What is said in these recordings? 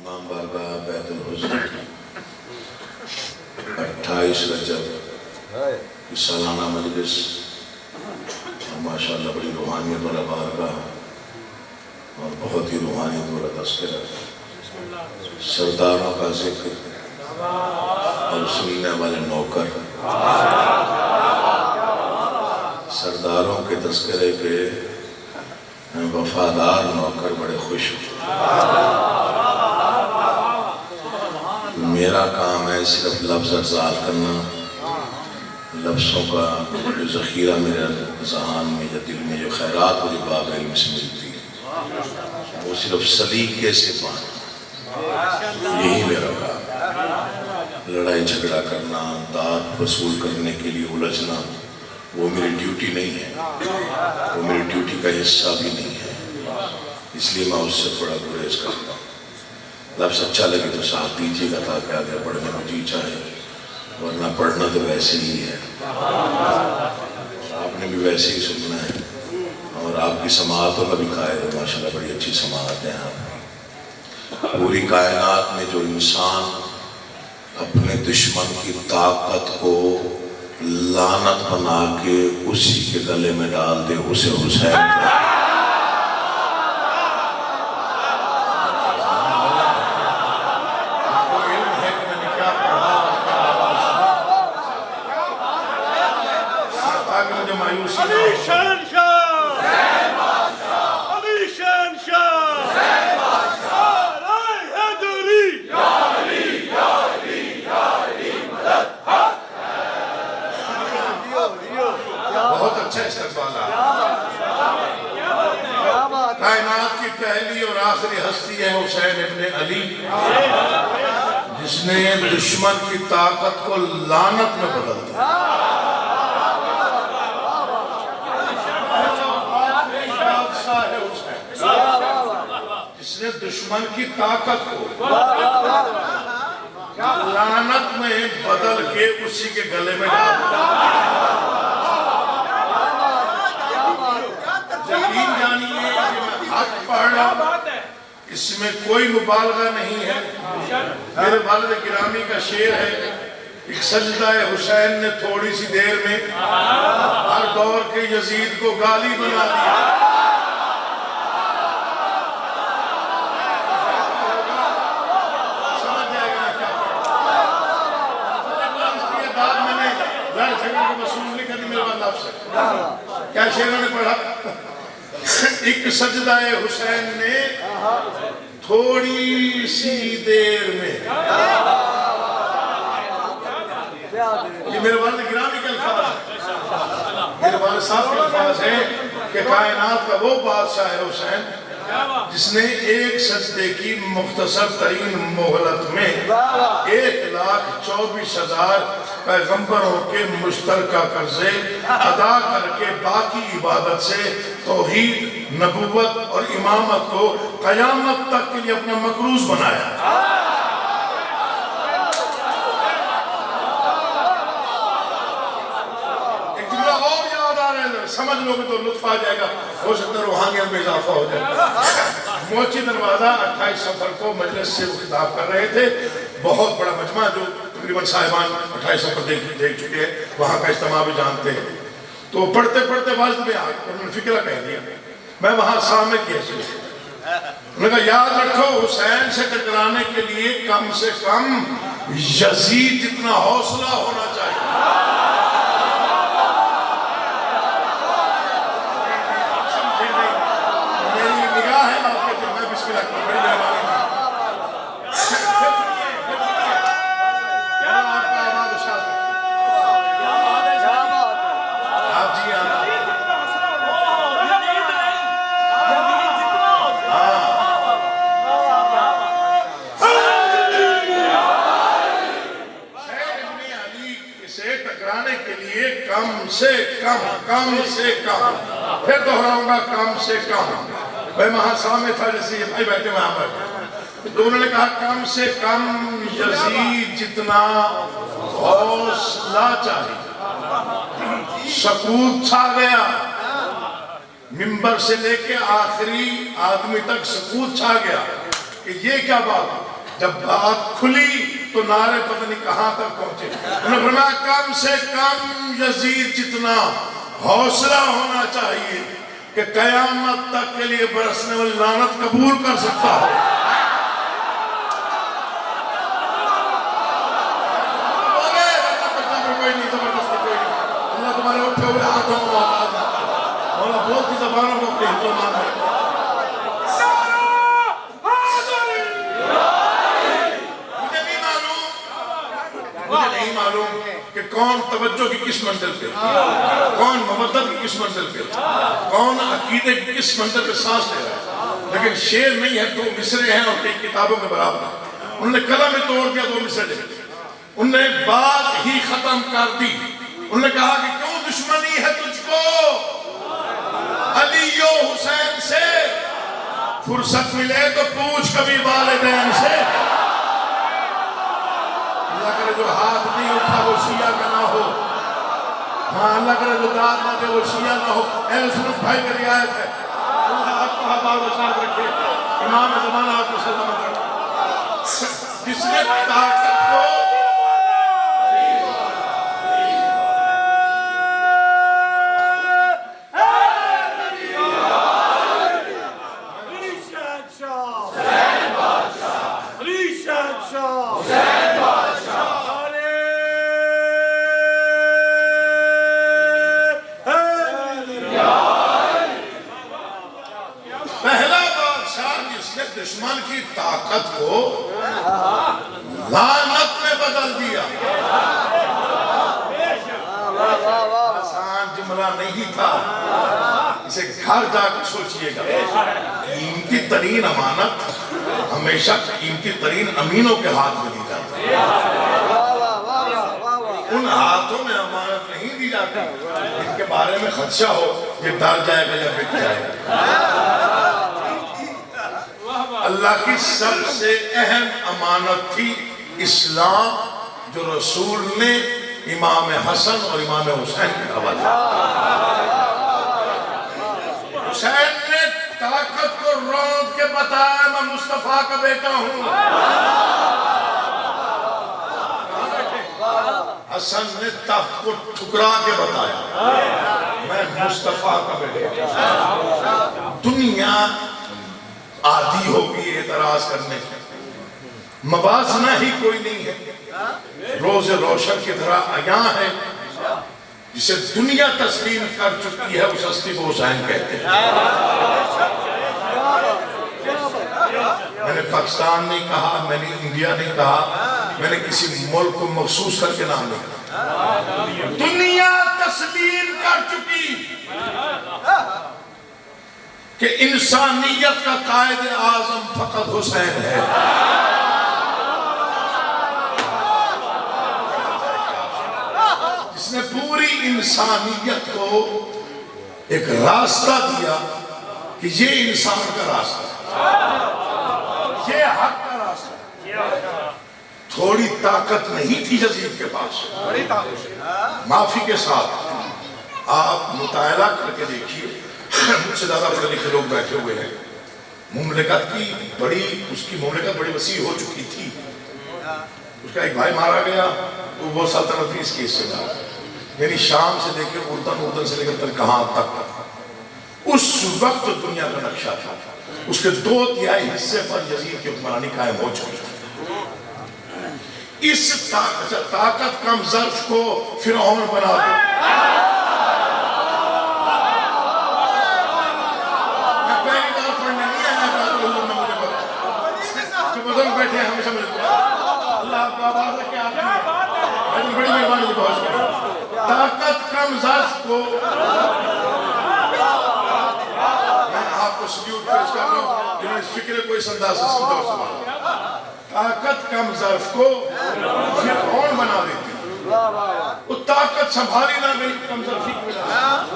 इमाम बारगाह बैतुल हुज़्न 28 रजब की सालाना मजलिस और माशाअल्लाह बड़ी रूहानियत वाला बारगाह और बहुत ही रूहानियत वाला तज़किरा, सरदारों का जिक्र और सुनने वाले नौकर, सरदारों के तज़किरे पे वफादार नौकर बड़े खुश हुए। मेरा काम है सिर्फ लफ्ज़ अरसाल करना, लफ्ज़ों का जो ज़ख़ीरा मेरे ज़हान में या दिल में जो खैरात मुझे बाब इल्म से मिलती है वो सिर्फ सलीके से पाना, यही मेरा काम है। लड़ाई झगड़ा करना, दाद वसूल करने के लिए उलझना वो मेरी ड्यूटी नहीं है, वो मेरी ड्यूटी का हिस्सा भी नहीं है, इसलिए मैं उससे थोड़ा गुरेज करता हूँ। लफ्ज़ अच्छा लगे तो साथ दीजिएगा ताकि आगे पढ़ने को जी चाहे, वरना पढ़ना तो वैसे ही है, आपने भी वैसे ही सुनना है। और आपकी समाअतों का भी कायद है, माशाल्लाह बड़ी अच्छी समाअत है आपकी। पूरी कायनात में जो इंसान अपने दुश्मन की ताकत को लानत बना के उसी के गले में डाल दे उसे हुसैन कायनात की पहली और आखिरी हस्ती है हुसैन इब्ने अली, जिसने दुश्मन की ताकत को लानत में बदल दिया। जिसने दुश्मन की ताकत को लानत में बदल के उसी के गले में डाल दिया। यकीन जानिए कि मैं हक पढ़ रहा हूं, इसमें कोई मुबालगा नहीं है। मेरे वालिद गिरामी का शेर है, एक सजदा हुसैन ने थोड़ी सी देर में हर दौर के यजीद को गाली बना दिया। समझ जाएगा ना क्या दाद मैंने लड़ झगड़े को वसूल नहीं करनी मेरे बाद आपसे। क्या शेर मैंने पढ़ा? एक सजदा हुसैन ने थोड़ी सी देर में, ये मेरे वालिद गिरामी के अल्फाज है, मेरे वालिद साहब के अल्फाज है कि कायनात का वो बादशाह है हुसैन जिसने एक सजदे की मुख्तसर तरीन मोहलत में 1,24,000 पैगंबरों के मुश्तरका कर्जे अदा करके बाकी इबादत से तौहीद, नबुव्वत और इमामत को कयामत तक के लिए अपना मकरूज बनाया। एक जुमला और याद आ रहा है, समझ लोगे तो लुत्फ आ जाएगा, हो सकता है रूहानियत में इजाफा हो जाए। मोची दरवाजा 28 सफर को मजलिस से खिताब कर रहे थे, बहुत बड़ा मजमा जो तकरीबन साहिबान 28 सफर देख चुके हैं, वहाँ का इज्तिमा भी जानते हैं। तो पढ़ते पढ़ते वाजिद में आ गए, उन्होंने फिक्रा कह दिया। मैं वहाँ सामने किया, उन्होंने कहा याद रखो हुसैन से टकराने के लिए कम से कम यजीद जितना हौसला होना चाहिए। समझे नहीं? मेरी निगाह है आपके, जो मैं बिस्मिल्लाह कर, बड़ी मेहरबानी। कम से कम, फिर दोहराऊंगा कम से कम। भाई वहां सामने था, जैसे ये भाई बैठे वहां पर, तो उन्होंने कहा कम से कम यजीद जितना हौसला चाहिए। सकूत छा गया, मिंबर से लेके आखिरी आदमी तक सकूत छा गया कि ये क्या बात। जब बात खुली तो नारे पता नहीं कहां तक पहुंचे। उन्होंने फरमाया कम से कम यजीद जितना हौसला होना चाहिए कि कयामत तक के लिए बरसने वाली लानत कबूल कर सकता हो। अल्लाह तुम्हारे उठे हुए हाथों को मौला बोलती जबानों को अपनी हिफ्ज़ मान ले। मुझे नहीं मालूम कि कौन तवज्जो की किस मंजिल पे, कौन मोहब्बत की किस मंजिल पे, कौन अकीदे की किस मंजिल पे सांस ले रहा है, लेकिन शेर नहीं है, दो मिसरे हैं और कई किताबों के बराबर। उन्होंने कलम में तोड़ दिया दो मिसरे, उन्होंने बात ही खत्म कर दी। उन्होंने कहा कि क्यों दुश्मनी है तुझको अली हुसैन से, फुर्सत मिले तो पूछ कभी वालिदैन से। अल्लाह करे जो हाथ नहीं उठा वो शिया का ना हो, हाँ अल्लाह करे जो दाद ना दे वो शिया ना हो। अहले सुन्नत भाई की रियायत है, अल्लाह आपको हबाब साथ रखे, इमाम ज़माना आपको सलामत रखे। जिसने ताकत को दुश्मन की ताकत को लानत में बदल दिया। आसान जुमला नहीं था, इसे घर जाकर सोचिएगा। कीमती तरीन अमानत हमेशा कीमती तरीन अमीनों के हाथ में दी जाती है, उन हाथों में अमानत नहीं दी जाती इनके बारे में खदशा हो ये डर जाएगा या बिक जाएगा। अल्लाह की सबसे अहम अमानत थी इस्लाम, जो रसूल ने इमाम हसन और इमाम हुसैन के हवाले। हुसैन ने ताकत को रौंद के बताया मैं मुस्तफा का बेटा हूं। हसन ने तख्त को ठुकरा के बताया मैं मुस्तफा का बेटा। दुनिया आदि होगी एतराज करने की, मवाजना ही कोई नहीं है। रोज रोशन की तरह आया है जिसे दुनिया तस्लीम कर चुकी है, उस हस्ती को हुसैन कहते हैं। मैंने पाकिस्तान नहीं कहा, मैंने इंडिया नहीं कहा, मैंने किसी मुल्क को मखसूस करके नाम नहीं कहा, दुनिया तस्लीम कर चुकी कि इंसानियत का कायद आजम फकत हुसैन है। जिसने पूरी इंसानियत को एक रास्ता दिया कि ये इंसान का रास्ता, ये हक का रास्ता। थोड़ी ताकत नहीं थी यजीद के पास, माफी के साथ आप मुतायला करके देखिए, मुझसे ज्यादा पढ़े लिखे लोग बैठे हुए हैं। मुमलिकत की बड़ी, उसकी मुमलिकत बड़ी वसी हो चुकी थी। उसका एक भाई मारा गया, वो सल्तनत थी इस केस से मारा, यानी शाम से लेकर उर्दन से लेकर कहां तक उस वक्त दुनिया का नक्शा था। उसके 2/3 हिस्से पर यजीद की हुक्मरानी कायम हो चुकी थी। इस ताकत कम ज़र्फ को फिरौन बना दो। बैठे हमेशा अल्लाह बड़ी मेहरबानी पहुंच गए। ताकत कम ज़र्फ को मैं आपको सल्यूट पेश कर रहा हूं जिन्होंने इस फिक्र को इस अंदाज से समझा। ताकत कम ज़र्फ को फिर कौन बना देती, वो ताकत संभाली ना गई, कम ज़र्फी की वजह से।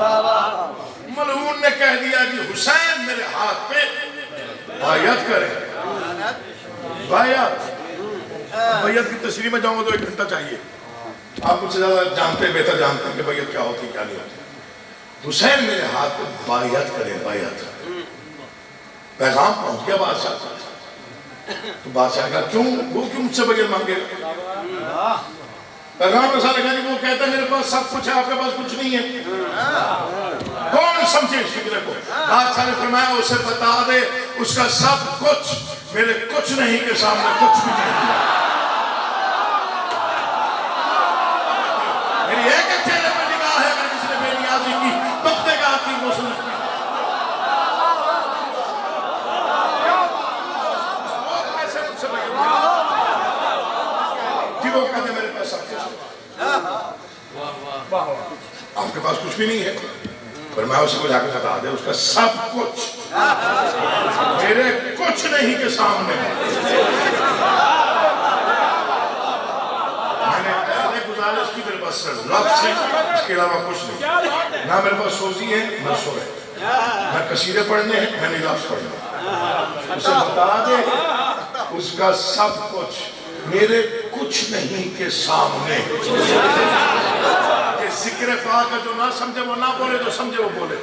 मलऊन ने कह दिया कि हुसैन मेरे हाथ पे बायत करें। बैयत की तशरीह में जाऊंगा तो 1 घंटा चाहिए। आप मुझसे ज्यादा जानते हैं, बेहतर जानते हैं कि बैयत क्या होती क्या नहीं होती। हुसैन मेरे हाथ पे बायत करें, बायत। पैगाम पहुंच गया बादशाह। तो बादशाह कहा क्यों, वो क्यों मुझसे बगैर मांगेगा? पैगाम रसा लगा कि वो कहता है मेरे पास सब कुछ है, आपके पास कुछ नहीं है। कौन समझे इस फिक्र को? बादशाह ने फरमाया उसे बता दे उसका सब कुछ मेरे कुछ नहीं के सामने कुछ भी नहीं। मेरी एक चेहरे में निगाह है, अगर किसी ने बेनियाजी की बख्ते का आती वो सुन वो कहते मेरे पास सब कुछ है, आपके पास कुछ भी नहीं है। पर मैं उसे जाकर बता दे उसका सब कुछ मेरे कुछ नहीं के सामने। मैंने पहले गुजारिश की मेरे पास लफ्ज़ है, इसके अलावा कुछ नहीं। ना मेरे पास सोजी है ना सोए, ना कसीदे पढ़ने हैं, मैंने लफ्ज़ पढ़ना। उसे बता दे उसका सब कुछ मेरे कुछ नहीं के सामने। ये जिक्र पाक जो ना समझे वो ना बोले, जो समझे वो बोले।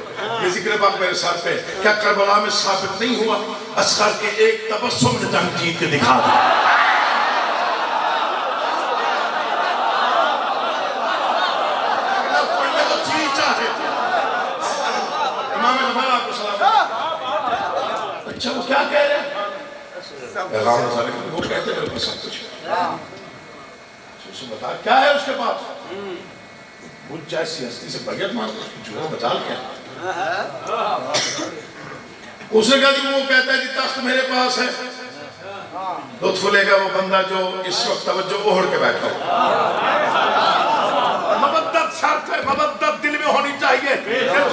ये जिक्र पाक मेरे सर पे क्या करबला में साबित नहीं हुआ? असगर के एक तबस्सुम ने जंग जीत के दिखा दिया। अच्छा वो क्या कह रहे हैं? वो कहते मेरे पास सब कुछ है। बता क्या है उसके पास? वो जैसी हस्ती से बगैर मार जो बचा क्या? उसने कहा कि वो कहता है कि तख्त मेरे पास है। लुत्फ लेगा वो बंदा जो इस वक्त तवज्जो ओढ़ के बैठा हो। मबद्दत शर्त है, मबद्दत दिल में होनी चाहिए।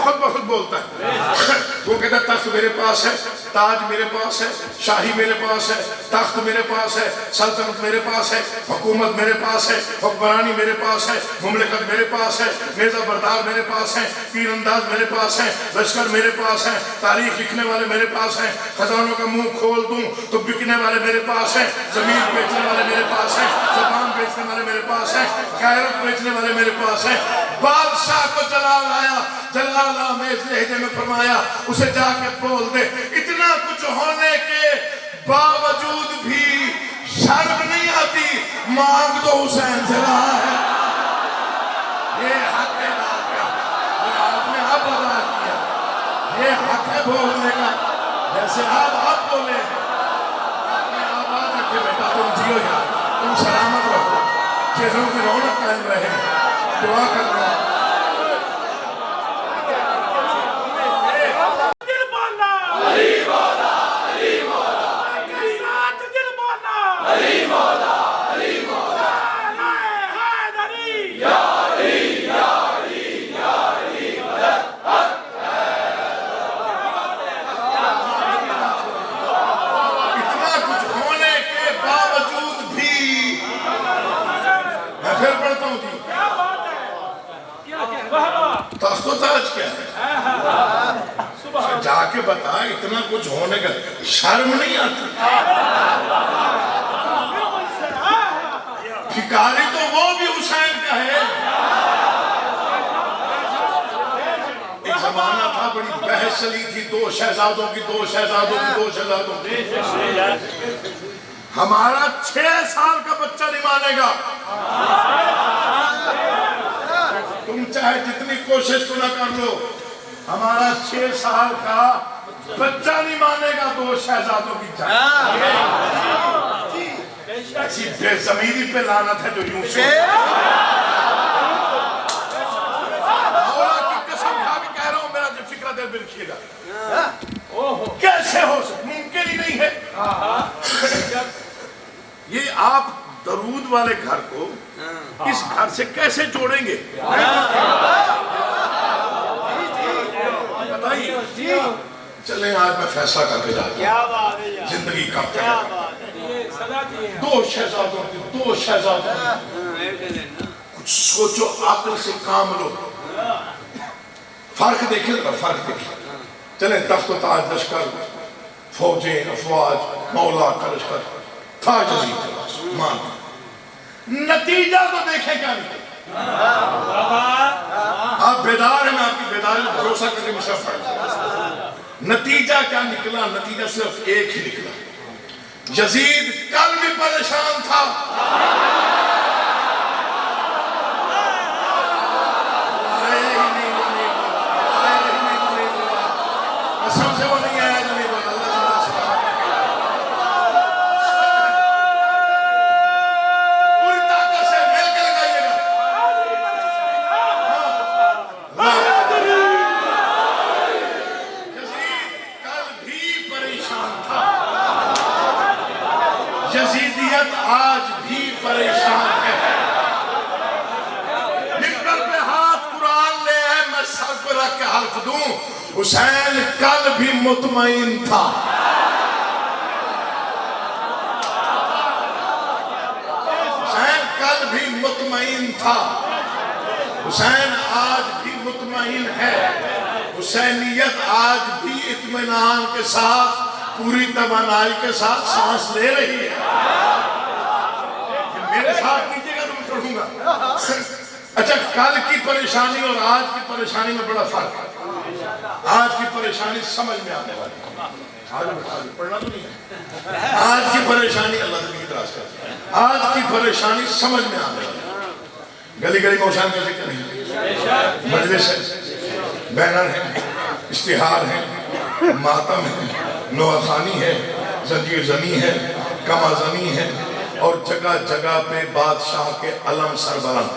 खुद ब खुद बोलता है। वो कहता है तख्त मेरे पास है, ताज मेरे पास है, शाही मेरे पास है, तख्त मेरे पास है, सल्तनत मेरे पास है, हुकूमत मेरे पास है, हुक्मरानी मेरे पास है, मुमलिकत मेरे पास है, नेज़ा बरदार मेरे पास है, तीरंदाज मेरे पास है, लश्कर मेरे पास है, तारीख लिखने वाले मेरे पास है, खजानों का मुंह खोल दूं तो बिकने वाले मेरे पास है, जमीन बेचने वाले मेरे पास है, ज़बान बेचने वाले मेरे पास है, गैरत बेचने वाले मेरे पास है। बादशाह को जलाल आया, जलाल में इस लहजे में फरमाया उसे जाके बोल दे इतना कुछ होने के बावजूद भी शर्म नहीं आती, मांग दो हुसैन से रहा है। ये हक है आपने अब अदा किया, ये हक है बोलने का। जैसे आप बोले आपने आबाद रखे बेटा, तुम जियो यार, तुम सलामत रहो, चेहरों की रौनक कायम रहे। दुआ कर रहा हूं जाके बता इतना कुछ होने का शर्म नहीं आती? भिखारी तो वो भी हुसैन का है। एक जमाना था बड़ी बहस चली थी, दो शहजादों की हमारा 6 साल का बच्चा नहीं मानेगा। तुम चाहे जितनी कोशिश तो ना कर लो, हमारा 6 साल का बच्चा नहीं मानेगा 2 शहजादों की जंग। ऐसी बेज़मीरी पे लानत है जो यूं से मौला की कसम खा के कह रहा हूं, मेरा जो फिक्र दिल बिल खीरा कैसे हो सकता, मुमकिन ही नहीं है। ये आप दरूद वाले घर को इस घर से कैसे जोड़ेंगे? चले आज मैं फैसला करके जाता हूं जिंदगी कब तक। 2 शहजादों कुछ सोचो, अक्ल से काम लो, फर्क देखिए, फर्क देखिए। चले तख्त ताज लश्कर, फौजें, अफवाज, मौला का लश्कर था जजीद मान, नतीजा तो देखे क्या निकले। आप बेदार हैं, मैं आपकी बेदारी में भरोसा करके मुशर्रफ है। नतीजा क्या निकला? नतीजा सिर्फ एक ही निकला, यजीद कल भी परेशान था, सबसे वो नहीं आया, नहीं बोला। पूरी ताकत से मिल के लगाइएगा। यजीद कल भी परेशान था, यजीदियत आज भी परेशान है। मिंबर पे हाथ कुरान ले है, मैं सर पे रख के हल्फ दूं, हुसैन कल भी मुतमईन था। हुसैन कल भी मुतमईन था, हुसैन आज भी मुतमईन है। हुसैनियत आज भी इत्मीनान के साथ, पूरी तवानाई के साथ सांस ले रही है। मेरे साथ कीजिएगा तो मैं पढ़ूंगा। अच्छा, कल की परेशानी और आज की परेशानी में बड़ा फर्क है। आज की परेशानी समझ में आने वाली, आज पढ़ना तो नहीं है। आज की परेशानी अल्लाह की तरफ से, आज की परेशानी समझ में आने वाली। गली गली मौशान का जिक्र नहीं, मजलिस है, बैनर है, इश्तिहार है, मातम है, नवाखानी है, जंजीर जनी है, कमाजनी है, और जगह जगह पे बादशाह के अलम सरबलंद।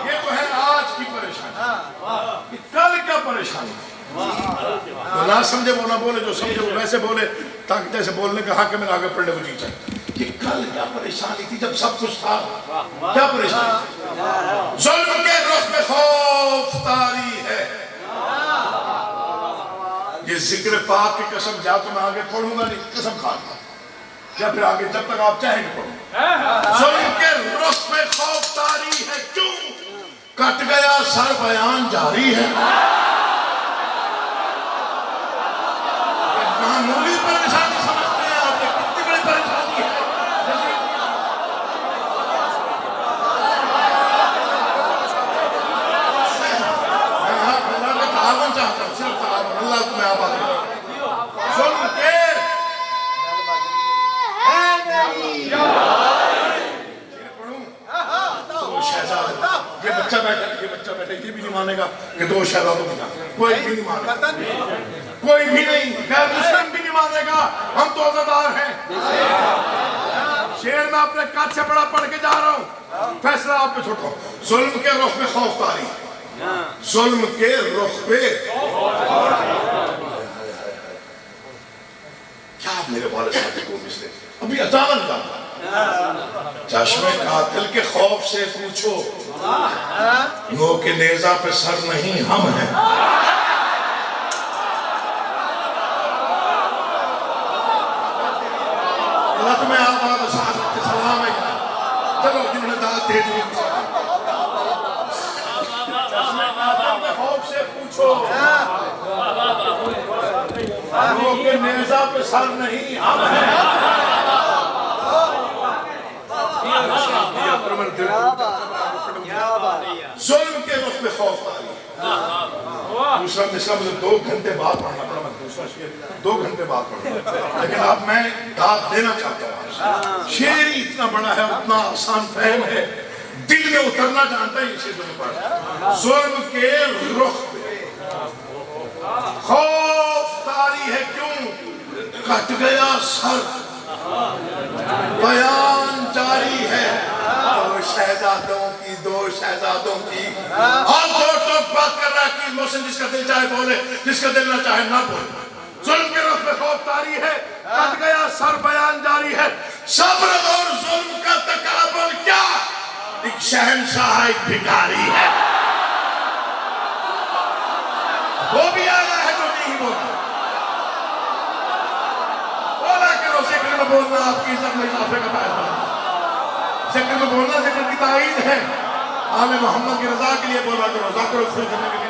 ये तो है आज की परेशानी। कल क्या परेशानी? तो ना समझे वो ना बोले, जो समझे वो वैसे बोले, ताकि जैसे बोलने का हक है मेरे आगे पढ़ने को जी चाहिए कि कल क्या परेशानी थी जब सब कुछ था। क्या परेशानी? जुल्म के रुख में खौफ तारी है। ये जिक्र पाक की कसम, या तो मैं आगे पढ़ूंगा नहीं, कसम खा, या फिर आगे जब तक आप चाहेंगे पढ़ूंगा। जुल्म के रुख में खौफ तारी है, क्यों कट गया सर बयान जारी है। मामूली परेशानी समझते हैं आप, कितनी बड़ी परेशानी है। मैं तावन चाहता हूँ, सिर्फ तावन, अल्लाह को मैं आप आते सुन के पढ़ूं तो शहजादा, ये बच्चा बैठा, ये भी नहीं मानेगा कि दो शहजादों की जान, कोई भी नहीं मानेगा, कोई भी नहीं, गैर मुस्लिम भी नहीं मानेगा। हम तो आज़ादार हैं। शेर में अपने कद से बड़ा पढ़ के जा रहा हूँ, फैसला आप पे छोड़ो। जुल्म के रुख में खौफ तारी, जुल्म के रुख पे क्या मेरे वाले साथी को मिसले अभी अचानक का चश्मे कातिल के खौफ से पूछो, नो के नेजा पे सर नहीं हम हैं। अल्लाह तुम्हें आप सलाम है। चलो जिन्होंने दाद दे दी, चश्मे कातिल के खौफ से पूछो, नो के नेजा पे सर नहीं हम हैं। जुल्म के रुख में खौफ तारी। दूसरा मिसरा मुझे 2 घंटे बाद पढ़ना पड़ा, मैं दूसरा शेर 2 घंटे बाद पढ़ना, लेकिन अब मैं दाद देना चाहता हूँ। शेर इतना बड़ा है, उतना आसान फहम है, दिल में उतरना जानता है इसे जो पढ़। जुल्म के रुख पे खौफ तारी है, क्यों कट गया सर बयान जारी है। दो शहजादों की और दो बात कर रहा है कि मोहसिन जिसका दिल चाहे बोले, जिसका दिल ना चाहे ना बोले। जुल्म के रुख में खौफ तारी है, कट गया सर बयान जारी है। सब्र और जुल्म का तकाबुल क्या, एक शहंशाह एक भिखारी है। वो भी आया है जो नहीं बोला, बोला कि जिक्र में बोलना आपकी इज्जत में इजाफे का फायदा, जिक्र में बोलना जिक्र की ताईद है। आले मोहम्मद की रजा के लिए बोला करो, जाकर खुश करने के लिए।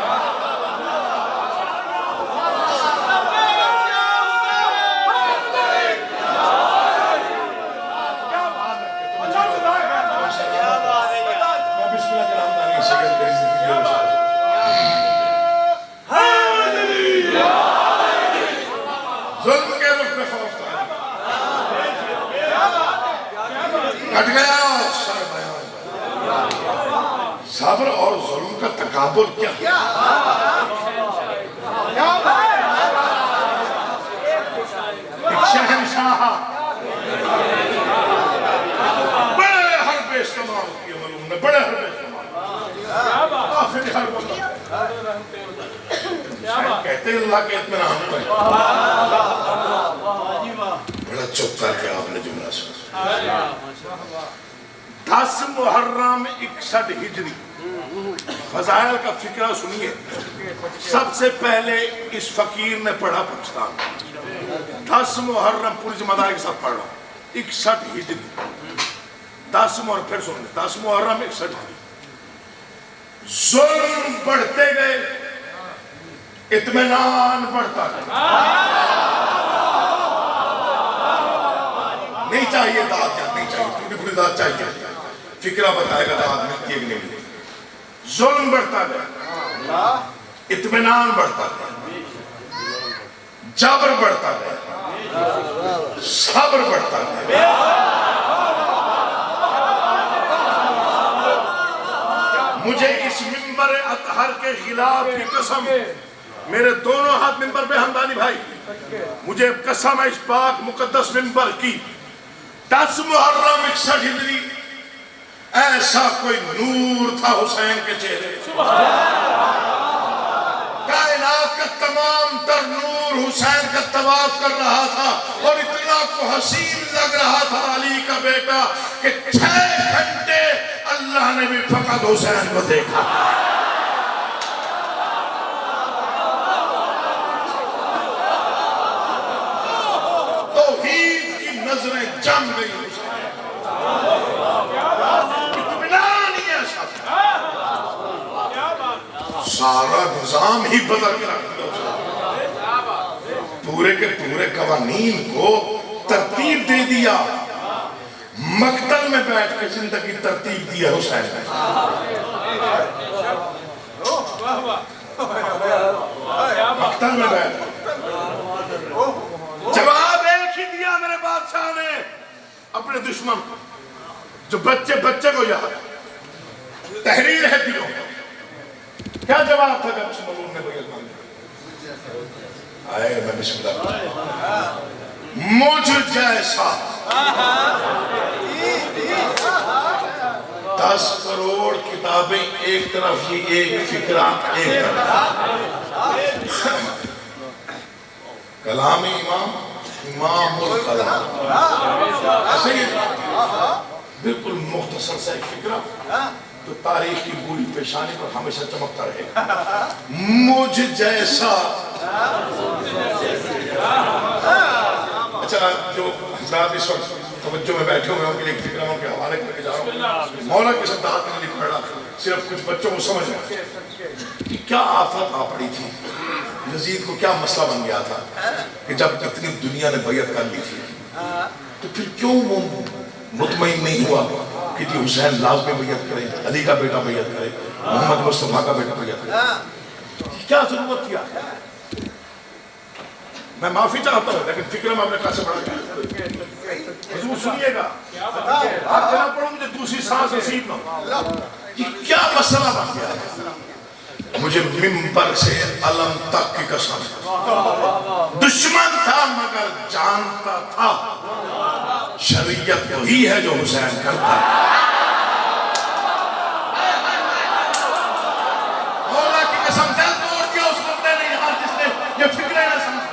कट गया सर बयान। सब्र और जुल्म का तकाबुल क्या शहंशाह बड़े हरबे इस्तेमाल किए मलूम ने, बड़े हरबे इस्तेमाल कहते हैं अल्लाह के इत्मीनान पर। बड़ा चुप करके आपने जुमला सुना। 10 मुहर्रम 61 हिजरी फजाइल का फिक्रा सुनिए। सबसे पहले इस फकीर ने पढ़ा पाकिस्तान, 10 मुहर्रम पूरी जिम्मेदारी के साथ पढ़ रहा हूं, 61 हिजरी 10 मुहर्रम, फिर सुन 10 मुहर्रम 61 हिजरी। जुल्म बढ़ते गए, इत्मीनान बढ़ता गया। नहीं चाहिए दाद, नहीं चाहिए, टूटी फूटी दाद चाहिए, फिक्रा बताएगा दाद मिलती है कि नहीं मिलती। जुल्म बढ़ता गया, इत्मीनान बढ़ता गया, जबर बढ़ता गया, सब्र बढ़ता गया। मुझे इस मिंबर अतहर के खिलाफ की कसम, मेरे दोनों हाथ मिंबर पे हमदानी भाई, मुझे कसम है इस पाक मुकद्दस मिंबर की, 10 मुहर्रम 61 हिजरी ऐसा कोई नूर था हुसैन के चेहरे। कायनात का तमाम तर नूर हुसैन का तवाफ कर रहा था और इतना को हसीन लग रहा था अली का बेटा कि 6 घंटे अल्लाह ने भी फकत हुसैन को देखा। तौहीद की नजरें जम गई, सारा निजाम ही बदल के रख दिया, पूरे के पूरे कवानीन को तरतीब दे दिया। मकतल में बैठ के जिंदगी तरतीब दिया हुसैन ने। मकतल में बैठ जवाब एक ही दिया मेरे बादशाह ने अपने दुश्मन, जो बच्चे बच्चे को याद तहरीर है दिलों। क्या जवाब था जब उस मलून ने बैत मांगी? आए मैं बिस्मिल्लाह, मुझ जैसा 10 करोड़ किताबें एक तरफ, ये एक फिक्रा एक तरफ। कलाम इमाम इमामुल कलाम, ऐसे ही बिल्कुल मुख्तसर सा एक फिक्रा तो तारीख की पूरी पेशानी पर हमेशा चमकता रहेगा। मुझ जैसा। अच्छा, जो हज़रात इस वक्त तवज्जो में बैठे हुए उनके लिए फिक्रों के हवाले करके जा रहा हूँ। मौला के शब्द हाथ में नहीं पढ़ रहा, सिर्फ कुछ बच्चों को समझ रहा कि क्या आफत आ पड़ी थी, यजीद को क्या मसला बन गया था कि जब इतनी दुनिया ने बैयत कर ली थी तो फिर क्यों वो मुतमईन नहीं हुआ कि जी हुसैन लाज़मी बैयत करे, अली का बेटा बैयत करे, मोहम्मद मुस्तफा का बेटा बैयत करे। क्या जरूरत थी? मैं माफी चाहता हूँ लेकिन फिक्र में अपने कहा से पढ़ा गया। सुनिएगा, आप जना पढ़ो, मुझे दूसरी सांस नसीब ना। क्या मसला बन गया? मुझे मिंबर से अलम तक की कसम, दुश्मन था मगर जानता था शरीयत वही है जो हुसैन करता है। मौला की कसम, दिल तोड़ के उस बंदे ने यहाँ जिसने ये फिक्रे ना समझा,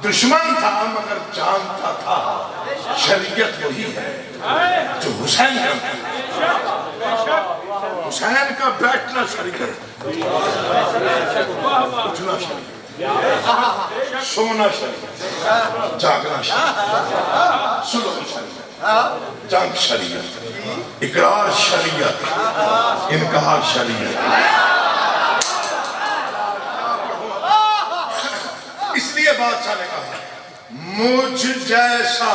दुश्मन था मगर जानता था शरीयत वही है जो हुसैन करता है। हुसैन का बैठना शरीयत, उठना शरीयत, सोना शरीयत, जागना शरीयत, सुलह शरीयत, जंग शरीयत, इकरार शरीयत, इनकार शरीयत। इसलिए बादशाह ने कहा मुझ जैसा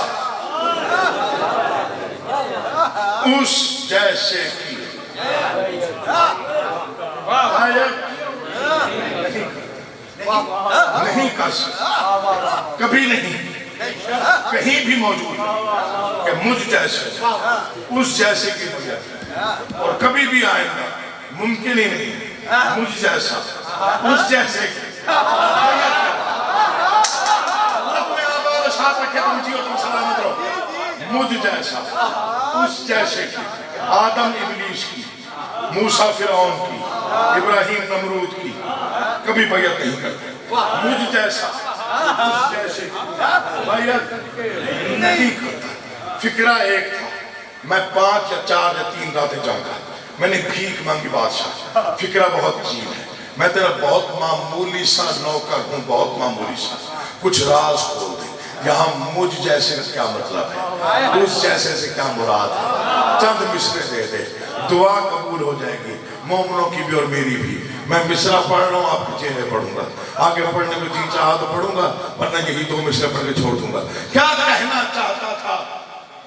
उस जैसे की नहीं कर सकता, कभी नहीं, कहीं भी मौजूद नहीं कि मुझ जैसे उस जैसे की वजह, और कभी भी आएगा मुमकिन ही नहीं मुझ जैसा उस जैसे की। साथ रखे तुम जियो, तुम सलामत रहो। मुझ जैसा उस जैसे की, आदम इब्लीस की, मूसा फिरौन की, इब्राहिम नमरूद की, कभी बैयत नहीं करते। मुझ जैसा उस जैसे की बैयत नहीं करता। फिक्रा एक था, मैं 5 या 4 या 3 रातें जाऊंगा, मैंने भीख मांगी बादशाह, फिक्रा बहुत अजीब है, मैं तेरा बहुत मामूली सा नौकर हूँ, बहुत मामूली सा, कुछ राज खोल दे। यहाँ मुझ जैसे का क्या मतलब है, उस जैसे से क्या मुराद है, चंद मिसरे दे दे, दुआ कबूल हो जाएगी, मोमनों की भी और मेरी भी। मैं मिसरा पढ़ रहा हूँ, आपके चेहरे पढ़ूंगा, आगे पढ़ने को जी चाहा तो पढ़ूंगा, वरना यही 2 मिसरे पढ़ के छोड़ दूंगा। क्या कहना चाहता था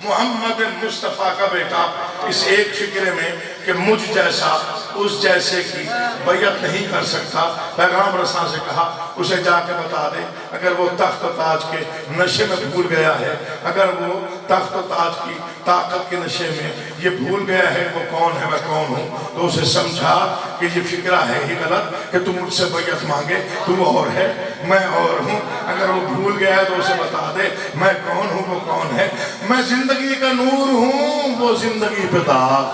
मोहम्मद मुस्तफ़ा का बेटा इस एक फिक्रे में कि मुझ जैसा उस जैसे की बैयत नहीं कर सकता। पैगाम रसा से कहा उसे जाके बता दे, अगर वो तख्त ताज के नशे में भूल गया है, अगर वो तख्त ताज की ताकत के नशे में ये भूल गया है वो कौन है मैं कौन हूँ, तो उसे समझा कि ये फिक्रा है ही गलत कि तुम मुझसे बैयत मांगे, तुम और है मैं और हूँ। अगर वो भूल गया है तो उसे बता दे मैं कौन हूँ वो कौन है। मैं जिंदगी का नूर हूँ, वो जिंदगी पे दाग।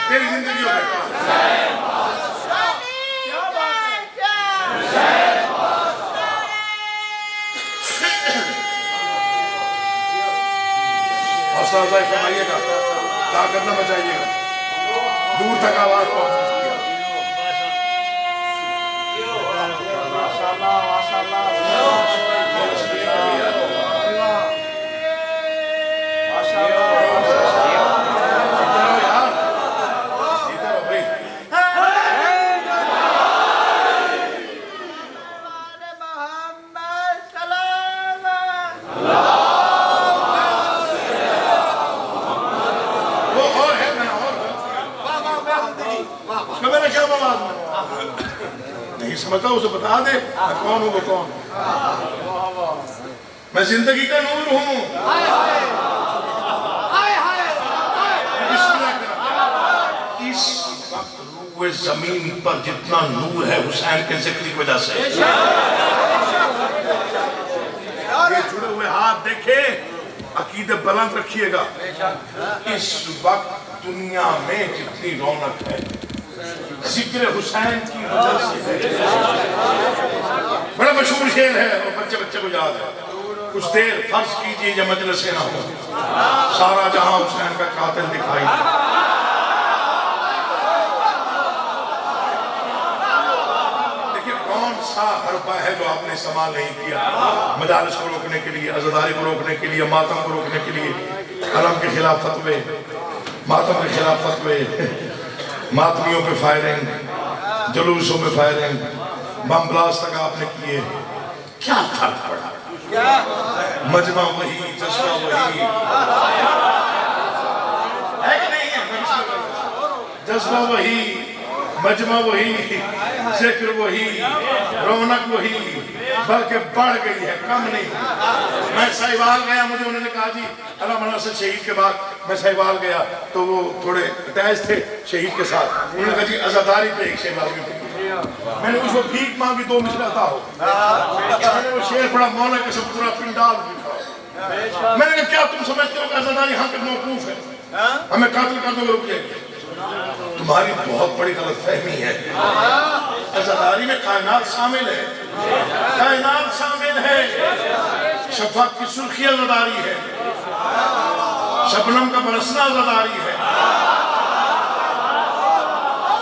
तेरी जिंदगी हो बेटा, हौसला अफजाई फरमाइएगा, ताकत न बचाइएगा, दूर तक आवाज पहुंची। नहीं समझता उसे बता दे मैं कौन हूँ वो कौन। मैं जिंदगी का नूर हूँ। इस वक्त रूए जमीन पर जितना नूर है हुसैन के जिक्र की वजह से। ये जुड़े हुए हाथ देखे, अकीदे बुलंद रखिएगा। इस वक्त दुनिया में जितनी रौनक है जिक्र हुसैन की वजह से। बड़ा मशहूर शेर है और बच्चे बच्चे को याद है। कुछ देर फर्ज कीजिए जब मजलिस ना हो, सारा जहां हुसैन का कातिल दिखाई। देखिए कौन सा हरबा है जो आपने इस्तेमाल नहीं किया मजालिस को रोकने के लिए, अज़ादारी को रोकने के लिए, मातम को रोकने के लिए, कलम के खिलाफ फतवे, मातम के खिलाफ फतवे, मातमियों पे फायरिंग, जुलूसों में फायरिंग, बम ब्लास्ट तक आपने किए। क्या फर्क पड़ा? मजमा वही, जज्बा वही है कि नहीं है? जज्बा वही, मजमा वही, जिक्र वही, रौनक वही, बल्कि बढ़ गई है, कम नहीं। मैं साहिवाल गया, मुझे उन्होंने कहा जी अल्लाह से शहीद के बाद मैं साहिवाल गया तो वो थोड़े अटैच थे शहीद के साथ। उन्होंने कहा जी अज़ादारी पे एक शेर मांगी। मैंने उसको भीख मांगी 2 मिसरा हो। मैंने वो शेर पढ़ा, मौला के सब पूरा पिंडाल। मैंने कहा क्या तुम समझते हो कि अज़ादारी यहाँ पे मौकूफ है, हमें कातिल कर दो रुक जाएंगे? तुम्हारी बहुत बड़ी गलतफहमी है। अज़ादारी में कायनात शामिल है, कायनात शामिल है। शफक की सुर्खी अज़ादारी है, शबनम का बरसना अज़ादारी है।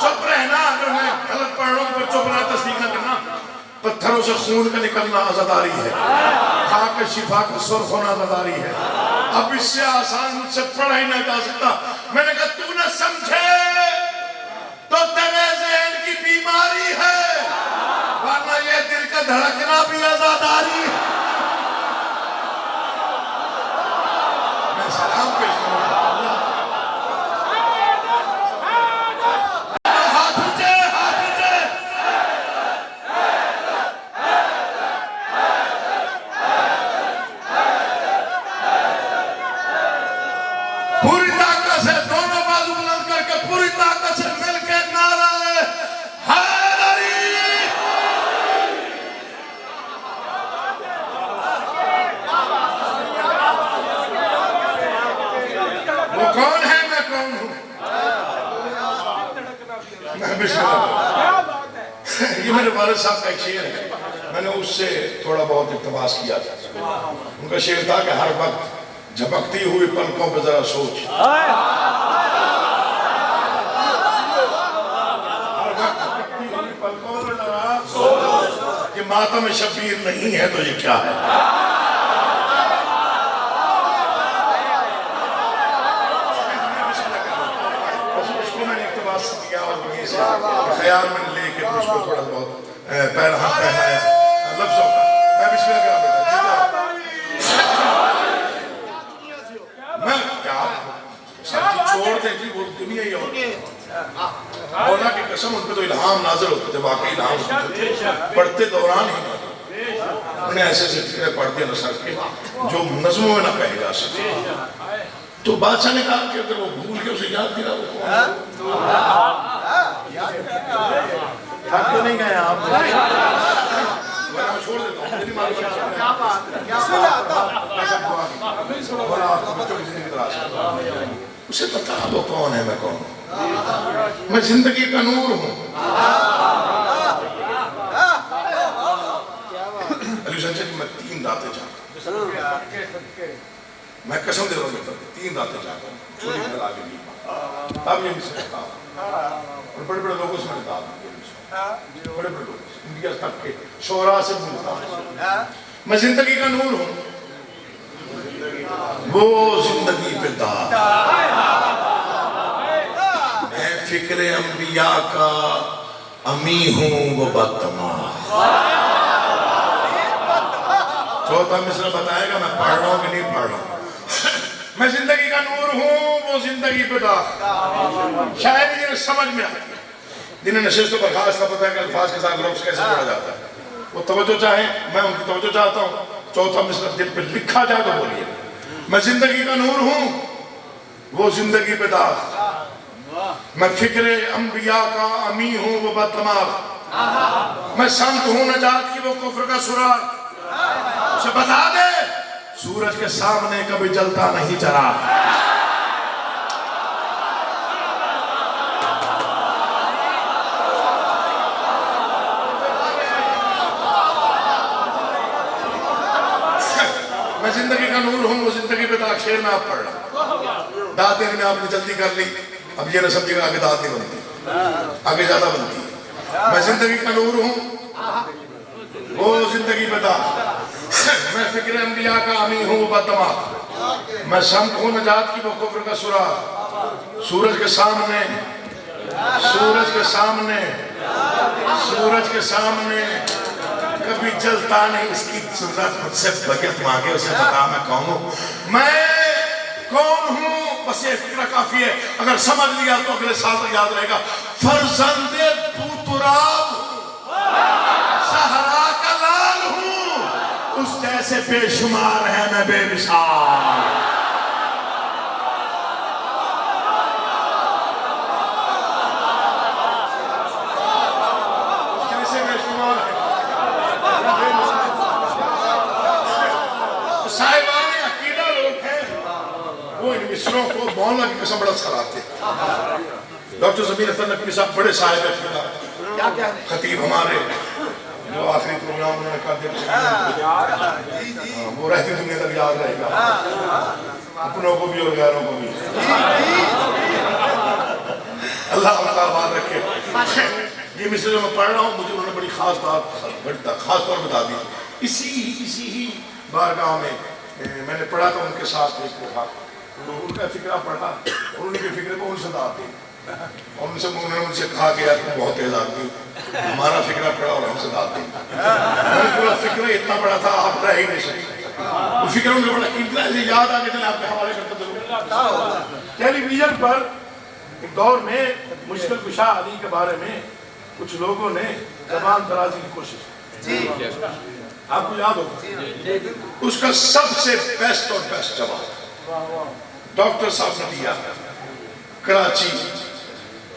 चुप रहना, अगर मैं गलत पढ़ रहा हूँ तो चुप रहना, तस्दीक न करना। पत्थरों से खून का निकलना अज़ादारी है, खाक शिफा का सुर्ख होना अज़ादारी है। अब इससे आसान मुझसे पढ़ा ही नहीं जा सकता। मैंने कहा तू न समझे तो तेरे ज़हन की बीमारी है, वरना ये दिल का धड़कना भी आजादारी। मैं सलाम पेश करूंगा। हाथ ऊंचे, हाथ ऊंचे। पूरी ताकत से दोनों बाजू बुलंद करके पूरी ताकत से मिलकर नारा हैदरी। वो कौन है, मैं कौन हूं? ये मेरे वालिद साहब का एक शेर है, मैंने उससे थोड़ा बहुत इक़्तिबास किया था। उनका शेर था कि हर वक्त झपकती हुई पलकों पे जरा सोच, हर वक्त झपकती हुई पलकों पे जरा सोच कि मातम शबीर नहीं है तो ये क्या है। उसको मैंने इक़्तिबास किया और ख्याल में लेके उसको थोड़ा बहुत पहनाया लफ्जों का। मैं बिस्मिल्लाह कर मैं क्या छोड़ दे जी, वो दुनिया ही मौला की कसम उन पे तो इल्हाम नाज़िल होते थे, वाकई इल्हाम होते थे। पढ़ते दौरान ही उन्हें ऐसे ऐसे फिक्रें पढ़ते नसर के जो नज़्मों में ना कहे जा सके। तो बादशाह ने कहा कि अगर वो भूल के उसे याद दिला वो थक तो नहीं गए आप? छोड़ देता हूँ, उसे पता वो कौन है, मैं कौन हूँ। मैं जिंदगी का नूर हूँ। अली संजय मैं 3 दाते चाहता हूँ, मैं कसम दे रहा हूँ 3 दाते चाहता हूँ, छोटी बड़ा आगे नहीं अब ये मिसरा और बड़े बड़े लोगों से मैंने दात, बड़े बड़े लोग इंडिया तक के शोरा से मिलता हूँ। मैं जिंदगी का नूर हूँ, वो जिंदगी पे दाग। मैं फिक्रे अंबिया का अमी हूँ, वो बदतमाश। चौथा मिसरा बताएगा मैं पढ़ रहा हूँ कि नहीं पढ़ रहा हूँ। मैं जिंदगी का नूर हूँ, वो जिंदगी पे दाग। शायद ये समझ में आती है जिन्हें नशिस्तों पर खास का पता है कि अल्फाज के साथ लफ्ज़ कैसे पढ़ा जाता है, वो तवज्जो चाहे, मैं उनकी तवज्जो चाहता हूँ। चौथा मिसरा दिल पे लिखा जाए तो बोलिए, मैं जिंदगी का नूर हूँ, वो जिंदगी पे दाग। मैं फिक्रे अंबिया का अमी हूँ, वो बदतमाश। मैं संत हूँ नजात की, वो कुफ्र का सुराग। उसे बता दे सूरज के सामने कभी जलता नहीं चराग। मैं जिंदगी का नूर हूँ, वो जिंदगी पे दाग। शेर में आप पढ़ रहा दाद देने में आपने जल्दी कर ली, अब ये न समझिएगा आगे दाद नहीं बनती, आगे ज्यादा बनती है। मैं जिंदगी का नूर हूँ, वो जिंदगी पे दाग। मैं फिक्र अंबिया का अमी हूँ, वो बदतमाश। मैं संत हूँ नजात की, वो कुफ्र का सुराग। सूरज के सामने, सूरज के सामने, सूरज के सामने कभी जलता नहीं। इसकी सूरत मुझसे बगैर मांगे उसे बता मैं कौन हूँ, मैं कौन हूँ। बस ये फिक्र काफी है, अगर समझ लिया तो अगले साल तक याद रहेगा। फरजंदे तुराब सहरा का लाल हूँ, उस जैसे बेशुमार है मैं बेमिसाल। मिसरों को मौला की कसम बड़ा सराहते। डॉक्टर ज़मीर अख्तर नकवी साहब बड़े साहिब है, खतीब हमारे जो आखिरी प्रोग्राम उन्होंने कर दिया, वो रहती दुनिया तक याद रहेगा, अपनों को भी और गैरों को भी। अल्लाह उनका आबाद रखे। ये मिसर जो मैं पढ़ रहा हूँ, मुझे उन्होंने बड़ी खास बात खास तौर बता दी। इसी ही बारगाह में मैंने पढ़ा था उनके साथ एक था, तो उनका फिक्रा पढ़ा और उनके फिक्रे को उनसे दाद दी और उन्होंने मुझसे कहा कि यार तुम बहुत तेज आदमी हमारा फिक्रा पड़ा और हमसे दाद दी। पूरा फिक्र इतना बड़ा था आप रह ही नहीं सकते। वो फिक्र उनका बड़ा कीमती है, याद आके चले आपके हवाले करते थे। टेलीविजन पर एक दौर में मुश्किल कुशा अली के बारे में कुछ लोगों ने जबान दराजी की कोशिश की, आपको याद होगा। उसका सबसे बेस्ट और बेस्ट जवाब डॉक्टर साहब ने दिया। कराची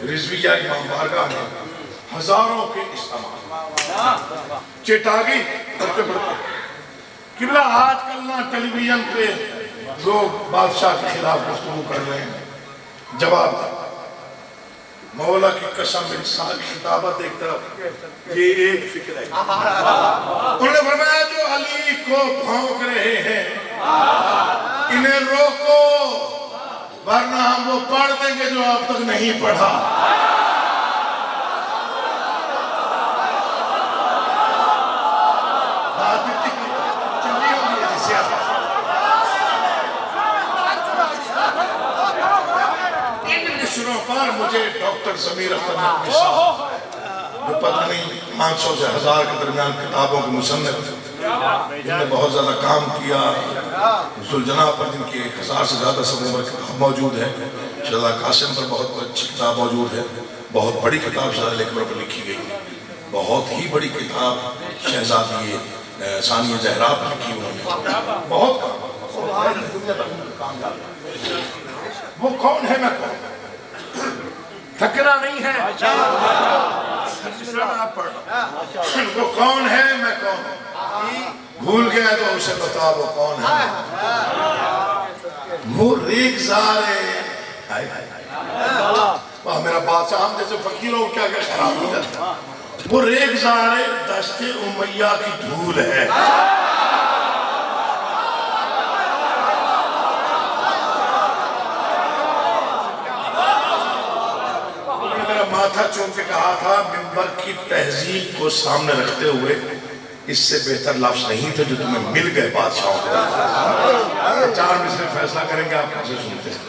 रिजविया इमाम बारगाह में हजारों के इस्तेमाल चिट आ गई बढ़ते बढ़ते। किबला आजकल ना टेलीविजन पे लोग बादशाह के खिलाफ गुफ्तगू कर रहे हैं, जवाब मौला की कसम इंसान खिताबत एक तरफ, ये एक फिक्र है। उन्होंने फरमाया जो अली को भौंक रहे हैं इन्हें रोको, वरना हम वो पढ़ देंगे जो अब तक नहीं पढ़ा। इन मिसरों पर मुझे डॉक्टर जमीर अख्तर नकवी साहब, जो पता नहीं 500 से 1000 के दरमियान किताबों के मुसन्निफ, जिन्होंने बहुत ज्यादा काम किया, सुलझना पर जिनकी 1000 से ज्यादा सबूर किताब मौजूद है, शहज़ादा कासिम पर बहुत अच्छी किताब मौजूद है, बहुत बड़ी किताब शहज़ादा लेखकों पर लिखी गई, बहुत ही बड़ी किताब शहजादी सानिया ज़हरा पर लिखी उन्होंने, बहुत काम। वो कौन है मैं कौन, थकना नहीं है, वो कौन है मैं कौन, भूल गया तो उसे बता वो कौन है। वो रेगज़ारे मेरा बादशाह, हम जैसे फकीरों क्या क्या खराब हो जाता, वो रेगज़ारे दश्ते उमैया की धूल है। माथा चूम के कहा था मिंबर की तहजीब को सामने रखते हुए इससे बेहतर लफ्ज नहीं थे जो तुम्हें मिल गए बादशाहों को। 4 मिसरे फैसला करेंगे, आप कैसे सुनते हैं।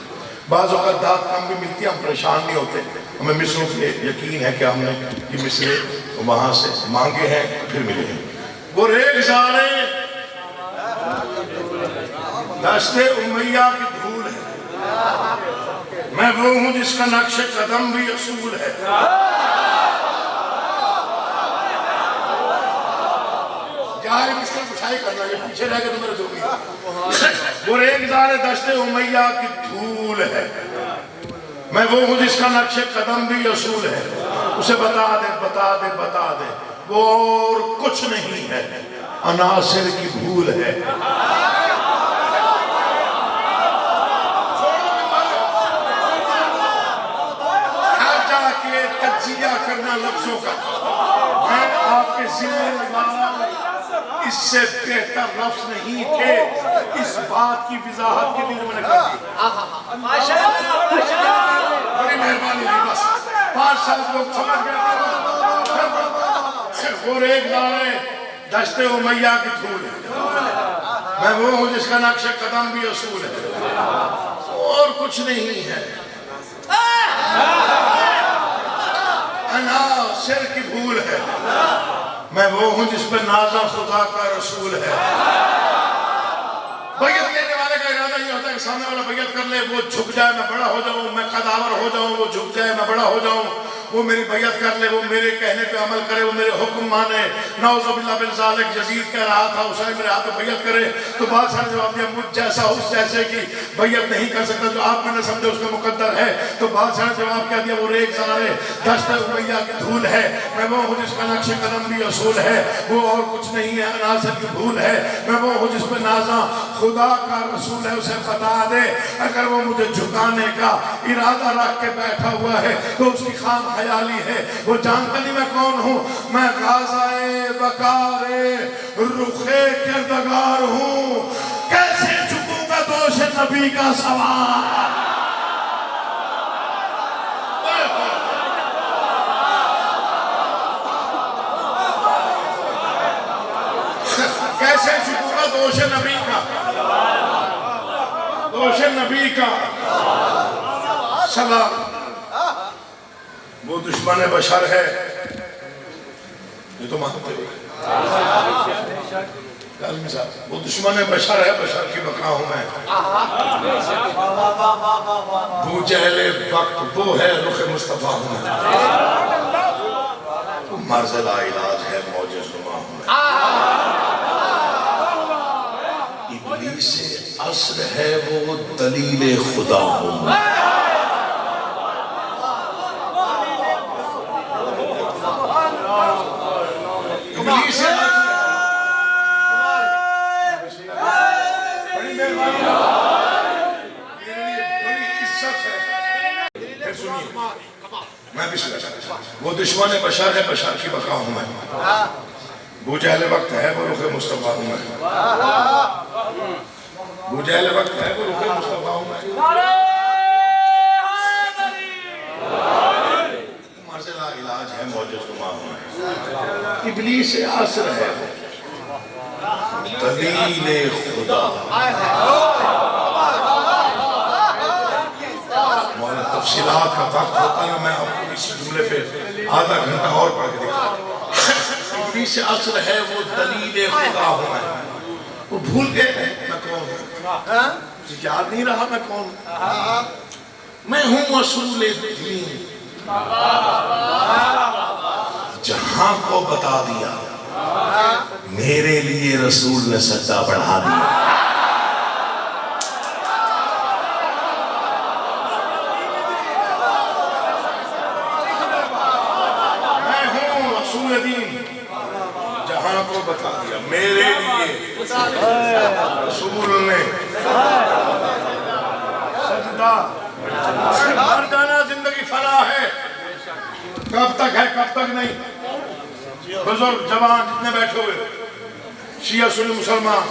बाज़ औक़ात दाद काम भी मिलती है, हम परेशान नहीं होते, हमें मिसरों पे यकीन है कि हमने ये मिसरे वहां से मांगे हैं फिर मिले हैं। वो रेगज़ारे दश्ते उमैया की धूल है, मैं वो हूं जिसका नक्शे कदम भी असूल है। यार मुश्किल कुछाई करना, ये पीछे रह के तो मेरे जोगी। वो रेगज़ारे दश्ते उमैया की धूल है, मैं वो हूं जिसका नक्शे कदम भी असूल है। उसे बता दे बता दे बता दे वो और कुछ नहीं है, अनासिर की भूल है। करना लफ्जों का मैं आपके जिम्मे लगाया, इससे बेहतर लफ्ज नहीं थे, इस बात की वजाहत के लिए मैंने कर दी। बड़ी मेहरबानी हुई, बस 5 लोग समझ गए। वो रेगज़ारे दश्ते उमैया की धूल है, मैं वो हूं जिसका नक्शे कदम भी असूल है, और कुछ नहीं है, सिर की भूल है। मैं वो हूं जिसमें नाज़ा खुदा का रसूल है। बैयत लेने वाले का इरादा ये होता है कि सामने वाला बैयत कर ले, वो झुक जाए मैं बड़ा हो जाऊं, मैं कदावर हो जाऊं, वो झुक जाए मैं बड़ा हो जाऊं, वो मेरी बैयत कर ले, वो मेरे कहने पे अमल करे, वो मेरे हुक्म माने। नौज़ुबिल्लाह बिन ज़ालिक यज़ीद कह रहा था हुसैन मेरे हाथ में बैयत करे, तो बादशाह ने जवाब दिया मुझ जैसा उस जैसे की बैयत नहीं कर सकता, जो आप मैंने समझे उसमें मुकद्दर है। तो बादशाह ने जवाब क्या दिया, वो रेगज़ारे दश्ते उमैया की धूल है, मैं वो हूं जिसका नक्शे कदम भी असूल है, वो और कुछ नहीं है, अनासिर की भूल है, मैं वो हूं जिसमें नाज़ा खुदा का रसूल है। उसे बता दे अगर वो मुझे झुकाने का इरादा रख के बैठा हुआ है तो उसकी खाम ख्याली है, वो जानता नहीं मैं कौन हूं। मैं गाज़ाए वकारे रुखे किरदगार हूं, कैसे झुकूंगा दोष नबी का सवाल। कैसे झुकूंगा दोष नबी का, दोष नबी का सलाम। वो दुश्मन बशर है ये तो मानते हो। वो दुश्मन बशर है, बशर की बका हूं मैं। बू जहले वक्त वो है, रुख मुस्तफा हूं मैं। मर्ज़ ला इलाज है, मौजे ज़ुमा हूं मैं। इब्लीस से अस्र है वो, दलील खुदा हूं मैं। इब्लीस से मैं भी वो दुश्मन बशर है, बशर की बका हूं मैं। बू जहल वक्त है वो, रुख मुस्तफा हूं मैं। बू जहल वक्त है वो, रुख मुस्तफा हूं मैं। मर्ज़ ला इलाज है, मौजे ज़ुमा हूं मैं। इब्लीस से असर है दलील खुदा। तफसीलात का वक्त होता है, मैं आपको इस जुमले पे आधा घंटा और पढ़ के दिखा। इब्लीस से असर है वो, दलील खुदा हूं मैं। वो भूल गए मैं कौन हूं, याद नहीं रहा मैं कौन हूं। मैं हूं असूल दीन, जहां को बता दिया, मेरे लिए रसूल ने सच्चा बढ़ा दिया। जहां को बता दिया, मेरे लिए रसूल ने सजदा। मर जाना जिंदगी फना है, कब तक है कब तक नहीं। बुजुर्ग जवान जितने बैठे हुए, शिया सुन्नी मुसलमान,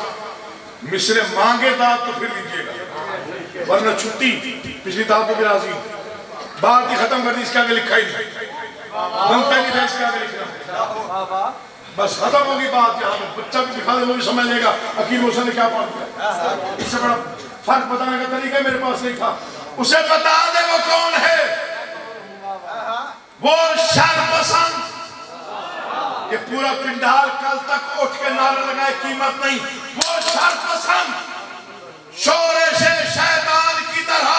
मिस्र मांगे दाद तो फिर दीजिएगा, वरना छुट्टी। पिछली दाद पे भी राजी, बात ही खत्म कर दी, इसके आगे लिखा ही नहीं, बनता ही था इसके आगे लिखना। बस खत्म होगी बात। यहाँ पे बच्चा भी दिखा दे, वो भी समझ लेगा अकील हुसैन ने क्या बात किया। इससे बड़ा फर्क बताने का तरीका मेरे पास नहीं था। उसे बता दे वो कौन है, वो शरपसंद। ये पूरा पिंडाल कल तक उठ के नारा लगाए, कीमत नहीं। वो शरपसंद शोरे से शैतान की तरह,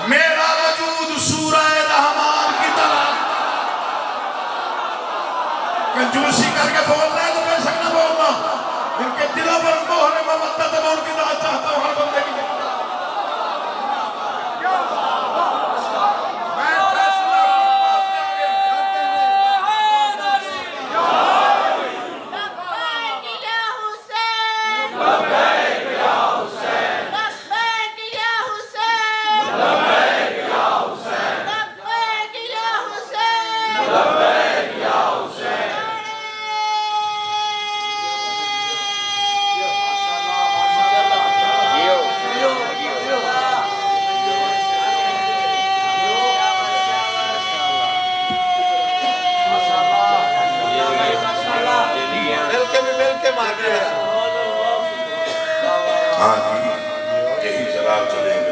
मेरा वजूद सूरह रहमान की तरह। कंजूसी करके बोलना है तो बेशक न बोलना, इनके दिलों पर मोहर ममता मैं उनकी दाद चाहता हूं हर बंदे की। हाँ जी, यही जलाल चलेंगे।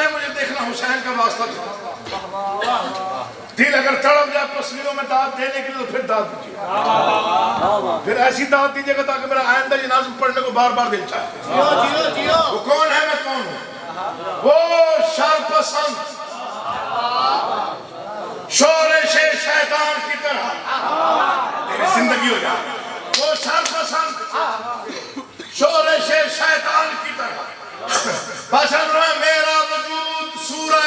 मुझे देखना हुसैन का वास्ता। दिल अगर तड़प जाए तस्वीरों में दाद देने के लिए, तो फिर दाद दीजिए, फिर ऐसी दाद दीजिएगा ताकि मेरा आइंदा ये नाज़िम पढ़ने को बार बार दिल चाहे। वो कौन है, मैं कौन हूँ? वो शरपसंद शोरे से शैतान की तरह मेरी जिंदगी हो जाए। वो शरपसंद शोरे से शैतान की तरह, बशर में मेरा वजूद सूरह।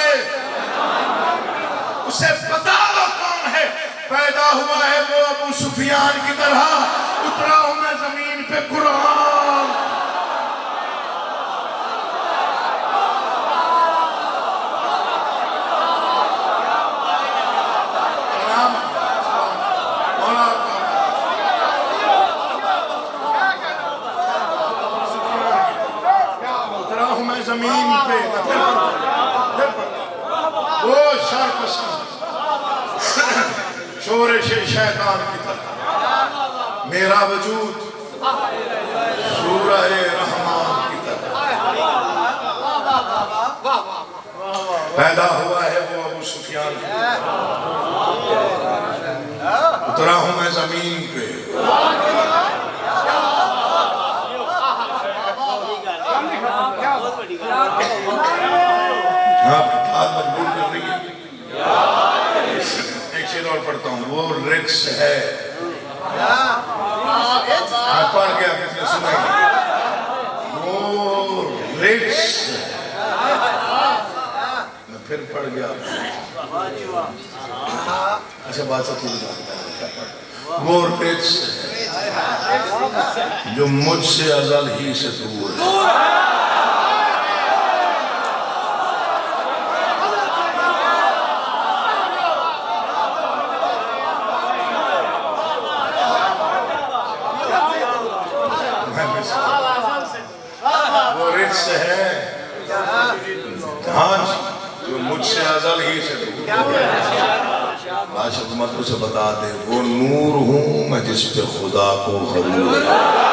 उसे पता वो कौन है, पैदा हुआ है वो अबू सुफियान की तरह, उतरा हूं मैं जमीन पे कुरान। उतरा हूं मैं जमीन पे, वो शरपसंद शोरे से शैतान की तरह, मेरा वजूद सूरह रहमान की तरह पैदा हुआ है। वो अबू सुफियान उतरा हूं मैं जमीन पे, मजबूर कर रही है। एक शेर और पढ़ता हूँ। वो रिक्स है, पढ़ के आपने सुना, वो रिक्स, मैं फिर पढ़ गया। अच्छा बात सब पूरी जानता है। वो रिक्स जो मुझसे अज़ल ही से दूर है। वो रिक्स है, हाँ जी, जो मुझसे अज़ल ही से दूर। बादशाह हुकूमत से बता दे, वो नूर हूँ मैं जिस पे खुदा को ग़रूर है।